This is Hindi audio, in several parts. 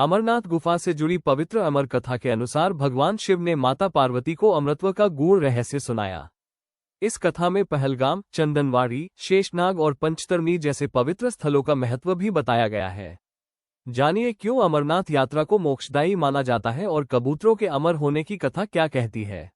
अमरनाथ गुफा से जुड़ी पवित्र अमर कथा के अनुसार भगवान शिव ने माता पार्वती को अमरत्व का गूढ़ रहस्य सुनाया। इस कथा में पहलगाम, चंदनवाड़ी, शेषनाग और पंचतरणी जैसे पवित्र स्थलों का महत्व भी बताया गया है। जानिए क्यों अमरनाथ यात्रा को मोक्षदायी माना जाता है और कबूतरों के अमर होने की कथा क्या कहती है।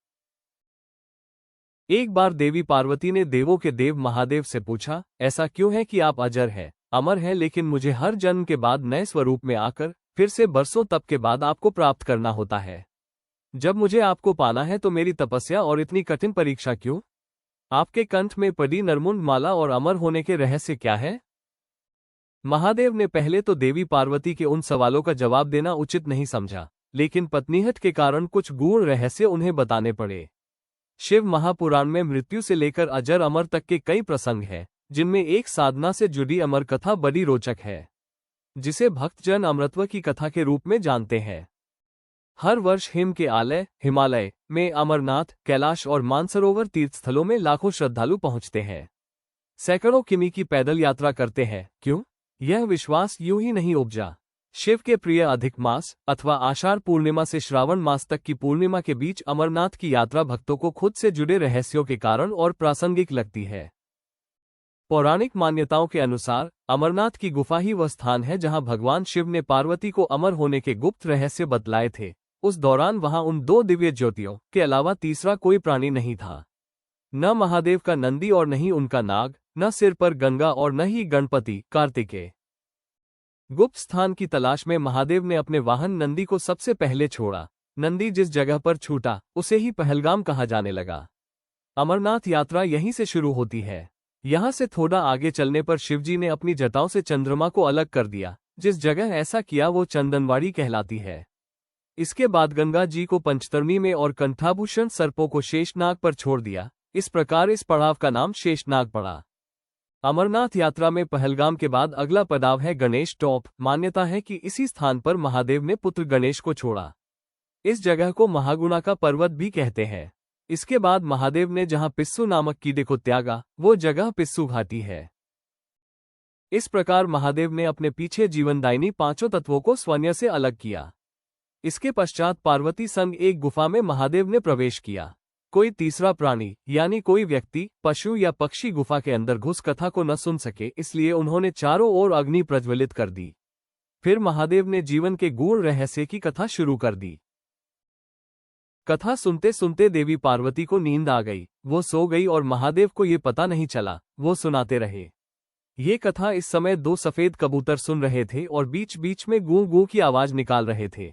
एक बार देवी पार्वती ने देवों के देव महादेव से पूछा, ऐसा क्यों है कि आप अजर हैं, अमर हैं, लेकिन मुझे हर जन्म के बाद नए स्वरूप में आकर फिर से बरसों तप के बाद आपको प्राप्त करना होता है। जब मुझे आपको पाना है तो मेरी तपस्या और इतनी कठिन परीक्षा क्यों? आपके कंठ में पड़ी नरमुंड माला और अमर होने के रहस्य क्या है? महादेव ने पहले तो देवी पार्वती के उन सवालों का जवाब देना उचित नहीं समझा, लेकिन पत्नीहट के कारण कुछ गूढ़ रहस्य उन्हें बताने पड़े। शिव महापुराण में मृत्यु से लेकर अजर अमर तक के कई प्रसंग हैं, जिनमें एक साधना से जुड़ी अमर कथा बड़ी रोचक है, जिसे भक्तजन अमरत्व की कथा के रूप में जानते हैं। हर वर्ष हिम के आलय हिमालय में अमरनाथ, कैलाश और मानसरोवर तीर्थ स्थलों में लाखों श्रद्धालु पहुंचते हैं। सैकड़ों किमी की पैदल यात्रा करते हैं। क्यों? यह विश्वास यूं ही नहीं उपजा। शिव के प्रिय अधिक मास अथवा आषाढ़ पूर्णिमा से श्रावण मास तक की पूर्णिमा के बीच अमरनाथ की यात्रा भक्तों को खुद से जुड़े रहस्यों के कारण और प्रासंगिक लगती है। पौराणिक मान्यताओं के अनुसार अमरनाथ की गुफा ही वह स्थान है जहां भगवान शिव ने पार्वती को अमर होने के गुप्त रहस्य बतलाए थे। उस दौरान वहां उन दो दिव्य ज्योतियों के अलावा तीसरा कोई प्राणी नहीं था। न महादेव का नंदी और नहीं उनका नाग, न सिर पर गंगा और न ही गणपति कार्तिकेय। गुप्त स्थान की तलाश में महादेव ने अपने वाहन नंदी को सबसे पहले छोड़ा। नंदी जिस जगह पर छूटा उसे ही पहलगाम कहा जाने लगा। अमरनाथ यात्रा यहीं से शुरू होती है। यहाँ से थोड़ा आगे चलने पर शिवजी ने अपनी जटाओं से चंद्रमा को अलग कर दिया। जिस जगह ऐसा किया वो चंदनवाड़ी कहलाती है। इसके बाद गंगा जी को पंचतरणी में और कंठाभूषण सर्पों को शेषनाग पर छोड़ दिया। इस प्रकार इस पड़ाव का नाम शेषनाग पड़ा। अमरनाथ यात्रा में पहलगाम के बाद अगला पड़ाव है गणेश टॉप। मान्यता है कि इसी स्थान पर महादेव ने पुत्र गणेश को छोड़ा। इस जगह को महागुणा का पर्वत भी कहते हैं। इसके बाद महादेव ने जहां पिस्सू नामक कीड़े को त्यागा वो जगह पिस्सू घाटी है। इस प्रकार महादेव ने अपने पीछे जीवनदायिनी पांचों तत्वों को स्वयं से अलग किया। इसके पश्चात पार्वती संग एक गुफा में महादेव ने प्रवेश किया। कोई तीसरा प्राणी यानी कोई व्यक्ति, पशु या पक्षी गुफा के अंदर घुस कथा को न सुन सके, इसलिए उन्होंने चारों ओर अग्नि प्रज्वलित कर दी। फिर महादेव ने जीवन के गूढ़ रहस्य की कथा शुरू कर दी। कथा सुनते सुनते देवी पार्वती को नींद आ गई। वो सो गई और महादेव को ये पता नहीं चला। वो सुनाते रहे। ये कथा इस समय दो सफेद कबूतर सुन रहे थे और बीच बीच में गूं गूं की आवाज निकाल रहे थे।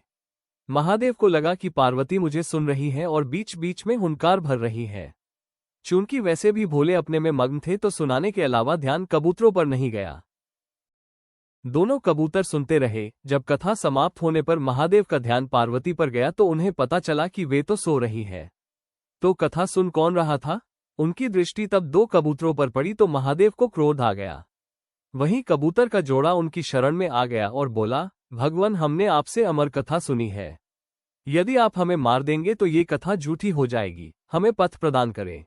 महादेव को लगा कि पार्वती मुझे सुन रही है और बीच बीच में हुंकार भर रही है। चूंकि वैसे भी भोले अपने में मग्न थे तो सुनाने के अलावा ध्यान कबूतरों पर नहीं गया। दोनों कबूतर सुनते रहे। जब कथा समाप्त होने पर महादेव का ध्यान पार्वती पर गया तो उन्हें पता चला कि वे तो सो रही है। तो कथा सुन कौन रहा था? उनकी दृष्टि तब दो कबूतरों पर पड़ी तो महादेव को क्रोध आ गया। वहीं कबूतर का जोड़ा उनकी शरण में आ गया और बोला, भगवान, हमने आपसे अमर कथा सुनी है। यदि आप हमें मार देंगे तो ये कथा झूठी हो जाएगी। हमें पथ प्रदान करें।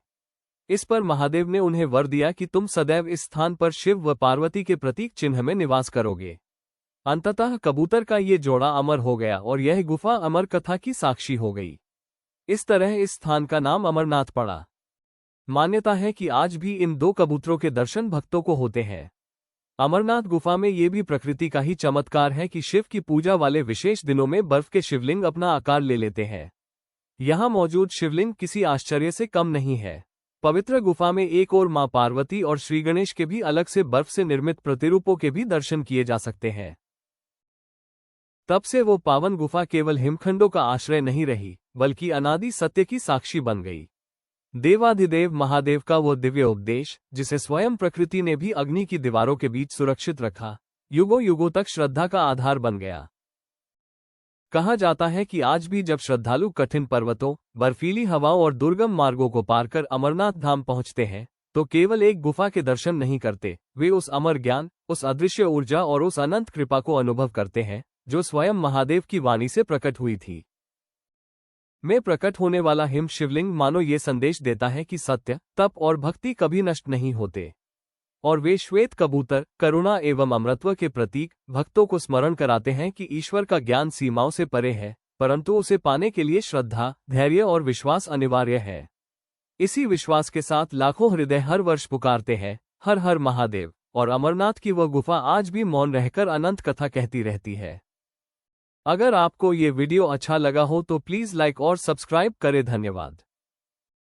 इस पर महादेव ने उन्हें वर दिया कि तुम सदैव इस स्थान पर शिव व पार्वती के प्रतीक चिन्ह में निवास करोगे। अंततः कबूतर का ये जोड़ा अमर हो गया और यह गुफा अमर कथा की साक्षी हो गई। इस तरह इस स्थान का नाम अमरनाथ पड़ा। मान्यता है कि आज भी इन दो कबूतरों के दर्शन भक्तों को होते हैं। अमरनाथ गुफा में ये भी प्रकृति का ही चमत्कार है कि शिव की पूजा वाले विशेष दिनों में बर्फ के शिवलिंग अपना आकार ले लेते हैं। यहाँ मौजूद शिवलिंग किसी आश्चर्य से कम नहीं है। पवित्र गुफा में एक और मां पार्वती और श्री गणेश के भी अलग से बर्फ से निर्मित प्रतिरूपों के भी दर्शन किए जा सकते हैं। तब से वो पावन गुफा केवल हिमखंडों का आश्रय नहीं रही, बल्कि अनादि सत्य की साक्षी बन गई। देवाधिदेव महादेव का वो दिव्य उपदेश, जिसे स्वयं प्रकृति ने भी अग्नि की दीवारों के बीच सुरक्षित रखा, युगों युगों तक श्रद्धा का आधार बन गया। कहा जाता है कि आज भी जब श्रद्धालु कठिन पर्वतों, बर्फीली हवाओं और दुर्गम मार्गों को पार कर अमरनाथ धाम पहुंचते हैं, तो केवल एक गुफा के दर्शन नहीं करते, वे उस अमर ज्ञान, उस अदृश्य ऊर्जा और उस अनंत कृपा को अनुभव करते हैं, जो स्वयं महादेव की वाणी से प्रकट हुई थी। में प्रकट होने वाला हिम शिवलिंग मानो ये संदेश देता है कि सत्य, तप और भक्ति कभी नष्ट नहीं होते। और वे श्वेत कबूतर, करुणा एवं अमरत्व के प्रतीक, भक्तों को स्मरण कराते हैं कि ईश्वर का ज्ञान सीमाओं से परे है, परंतु उसे पाने के लिए श्रद्धा, धैर्य और विश्वास अनिवार्य है। इसी विश्वास के साथ लाखों हृदय हर वर्ष पुकारते हैं, हर हर महादेव, और अमरनाथ की वह गुफा आज भी मौन रहकर अनंत कथा कहती रहती है। अगर आपको ये वीडियो अच्छा लगा हो तो प्लीज लाइक और सब्सक्राइब करें। धन्यवाद।